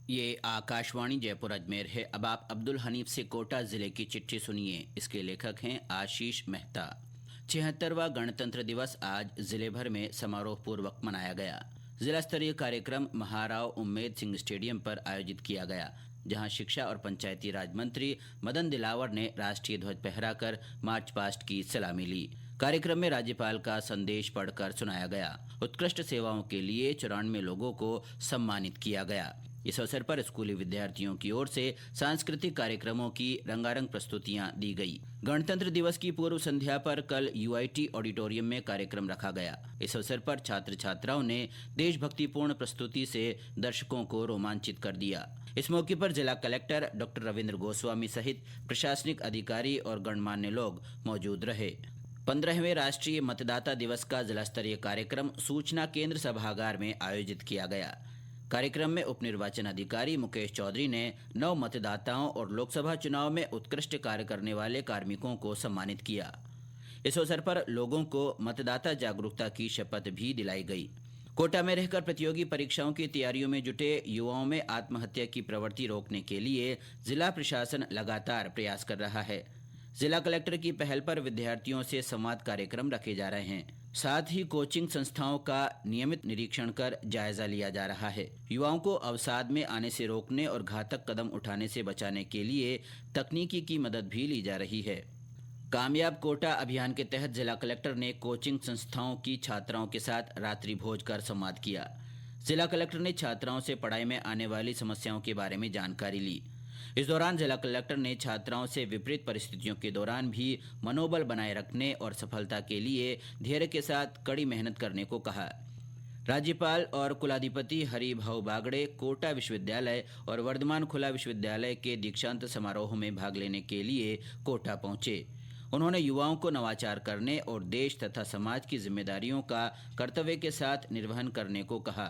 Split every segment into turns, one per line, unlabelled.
ये आकाशवाणी जयपुर अजमेर है। अब आप अब्दुल हनीफ से कोटा जिले की चिट्ठी सुनिए। इसके लेखक हैं आशीष मेहता। 76वां गणतंत्र दिवस आज जिले भर में समारोह पूर्वक मनाया गया। जिला स्तरीय कार्यक्रम महाराव उम्मेद सिंह स्टेडियम पर आयोजित किया गया, जहां शिक्षा और पंचायती राज मंत्री मदन दिलावर ने राष्ट्रीय ध्वज फहराकर मार्च पास्ट की सलामी ली। कार्यक्रम में राज्यपाल का संदेश पढ़कर सुनाया गया। उत्कृष्ट सेवाओं के लिए 94 लोगों को सम्मानित किया गया। इस अवसर पर स्कूली विद्यार्थियों की ओर से सांस्कृतिक कार्यक्रमों की रंगारंग प्रस्तुतियां दी गई। गणतंत्र दिवस की पूर्व संध्या पर कल यूआईटी ऑडिटोरियम में कार्यक्रम रखा गया। इस अवसर पर छात्र छात्राओं ने देशभक्तिपूर्ण प्रस्तुति से दर्शकों को रोमांचित कर दिया। इस मौके पर जिला कलेक्टर डॉक्टर रविंद्र गोस्वामी सहित प्रशासनिक अधिकारी और गणमान्य लोग मौजूद रहे। 15वें राष्ट्रीय मतदाता दिवस का जिला स्तरीय कार्यक्रम सूचना केंद्र सभागार में आयोजित किया गया। कार्यक्रम में उप निर्वाचन अधिकारी मुकेश चौधरी ने नव मतदाताओं और लोकसभा चुनाव में उत्कृष्ट कार्य करने वाले कार्मिकों को सम्मानित किया। इस अवसर पर लोगों को मतदाता जागरूकता की शपथ भी दिलाई गई। कोटा में रहकर प्रतियोगी परीक्षाओं की तैयारियों में जुटे युवाओं में आत्महत्या की प्रवृत्ति रोकने के लिए जिला प्रशासन लगातार प्रयास कर रहा है। जिला कलेक्टर की पहल पर विद्यार्थियों से संवाद कार्यक्रम रखे जा रहे हैं। साथ ही कोचिंग संस्थाओं का नियमित निरीक्षण कर जायजा लिया जा रहा है। युवाओं को अवसाद में आने से रोकने और घातक कदम उठाने से बचाने के लिए तकनीकी की मदद भी ली जा रही है। कामयाब कोटा अभियान के तहत जिला कलेक्टर ने कोचिंग संस्थाओं की छात्राओं के साथ रात्रि भोज कर संवाद किया। जिला कलेक्टर ने छात्राओं से पढ़ाई में आने वाली समस्याओं के बारे में जानकारी ली। इस दौरान जिला कलेक्टर ने छात्राओं से विपरीत परिस्थितियों के दौरान भी मनोबल बनाए रखने और सफलता के लिए धैर्य के साथ कड़ी मेहनत करने को कहा। राज्यपाल और कुलाधिपति हरिभाऊ बागड़े कोटा विश्वविद्यालय और वर्धमान खुला विश्वविद्यालय के दीक्षांत समारोह में भाग लेने के लिए कोटा पहुंचे। उन्होंने युवाओं को नवाचार करने और देश तथा समाज की जिम्मेदारियों का कर्तव्य के साथ निर्वहन करने को कहा।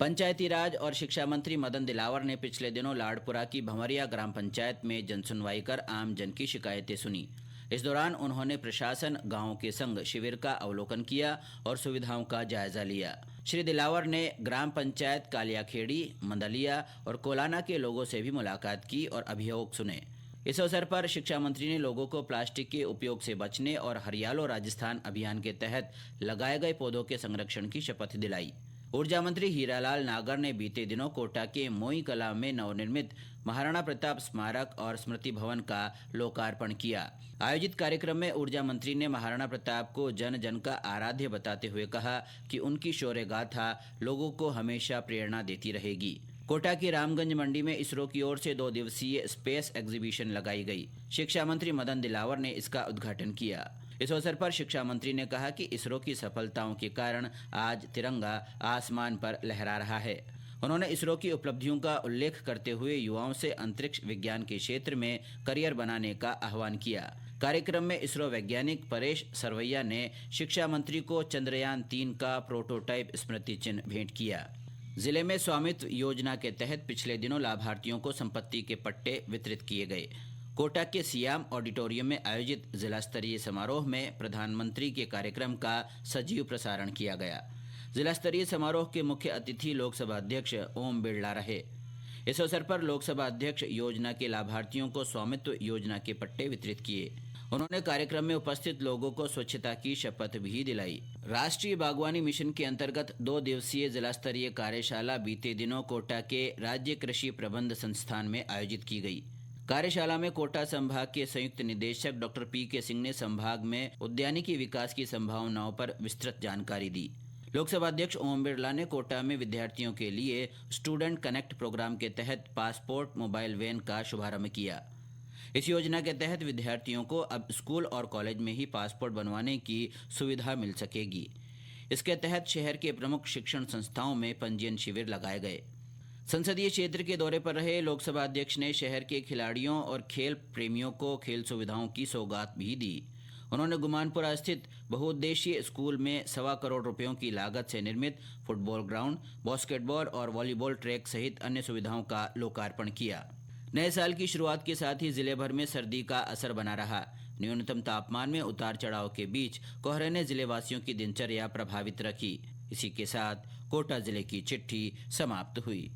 पंचायती राज और शिक्षा मंत्री मदन दिलावर ने पिछले दिनों लाड़पुरा की भंवरिया ग्राम पंचायत में जनसुनवाई कर आम जन की शिकायतें सुनी। इस दौरान उन्होंने प्रशासन, गांवों के संग शिविर का अवलोकन किया और सुविधाओं का जायजा लिया। श्री दिलावर ने ग्राम पंचायत कालियाखेड़ी, मंदलिया और कोलाना के लोगों से भी मुलाकात की और अभियोग सुने। इस अवसर पर शिक्षा मंत्री ने लोगों को प्लास्टिक के उपयोग से बचने और हरियालो राजस्थान अभियान के तहत लगाए गए पौधों के संरक्षण की शपथ दिलाई। ऊर्जा मंत्री हीरालाल नागर ने बीते दिनों कोटा के मोई कला में नवनिर्मित महाराणा प्रताप स्मारक और स्मृति भवन का लोकार्पण किया। आयोजित कार्यक्रम में ऊर्जा मंत्री ने महाराणा प्रताप को जन जन का आराध्य बताते हुए कहा कि उनकी शौर्य गाथा लोगों को हमेशा प्रेरणा देती रहेगी। कोटा की रामगंज मंडी में इसरो की ओर से 2 दिवसीय स्पेस एग्जीबिशन लगाई गई। शिक्षा मंत्री मदन दिलावर ने इसका उद्घाटन किया। इस अवसर पर शिक्षा मंत्री ने कहा कि इसरो की सफलताओं के कारण आज तिरंगा आसमान पर लहरा रहा है। उन्होंने इसरो की उपलब्धियों का उल्लेख करते हुए युवाओं से अंतरिक्ष विज्ञान के क्षेत्र में करियर बनाने का आह्वान किया। कार्यक्रम में इसरो वैज्ञानिक परेश सरवैया ने शिक्षा मंत्री को चंद्रयान 3 का प्रोटोटाइप स्मृति चिन्ह भेंट किया। जिले में स्वामित्व योजना के तहत पिछले दिनों लाभार्थियों को संपत्ति के पट्टे वितरित किए गए। कोटा के सियाम ऑडिटोरियम में आयोजित जिला स्तरीय समारोह में प्रधानमंत्री के कार्यक्रम का सजीव प्रसारण किया गया। जिला स्तरीय समारोह के मुख्य अतिथि लोकसभा अध्यक्ष ओम बिरला रहे। इस अवसर पर लोकसभा अध्यक्ष योजना के लाभार्थियों को स्वामित्व योजना के पट्टे वितरित किए। उन्होंने कार्यक्रम में उपस्थित लोगों को स्वच्छता की शपथ भी दिलाई। राष्ट्रीय बागवानी मिशन के अंतर्गत 2 दिवसीय जिला स्तरीय कार्यशाला बीते दिनों कोटा के राज्य कृषि प्रबंध संस्थान में आयोजित की गई। कार्यशाला में कोटा संभाग के संयुक्त निदेशक डॉक्टर पी.के. सिंह ने संभाग में उद्यानिकी विकास की संभावनाओं पर विस्तृत जानकारी दी। लोकसभा अध्यक्ष ओम बिरला ने कोटा में विद्यार्थियों के लिए स्टूडेंट कनेक्ट प्रोग्राम के तहत पासपोर्ट मोबाइल वैन का शुभारंभ किया। इस योजना के तहत विद्यार्थियों को अब स्कूल और कॉलेज में ही पासपोर्ट बनवाने की सुविधा मिल सकेगी। इसके तहत शहर के प्रमुख शिक्षण संस्थाओं में पंजीयन शिविर लगाए गए। संसदीय क्षेत्र के दौरे पर रहे लोकसभा अध्यक्ष ने शहर के खिलाड़ियों और खेल प्रेमियों को खेल सुविधाओं की सौगात भी दी। उन्होंने गुमानपुरा स्थित बहुउद्देशीय स्कूल में 1.25 करोड़ रुपयों की लागत से निर्मित फुटबॉल ग्राउंड, बास्केटबॉल और वॉलीबॉल ट्रैक सहित अन्य सुविधाओं का लोकार्पण किया। नए साल की शुरुआत के साथ ही जिले भर में सर्दी का असर बना रहा। न्यूनतम तापमान में उतार चढ़ाव के बीच कोहरे ने जिले वासियों की दिनचर्या प्रभावित रखी। इसी के साथ कोटा जिले की चिट्ठी समाप्त हुई।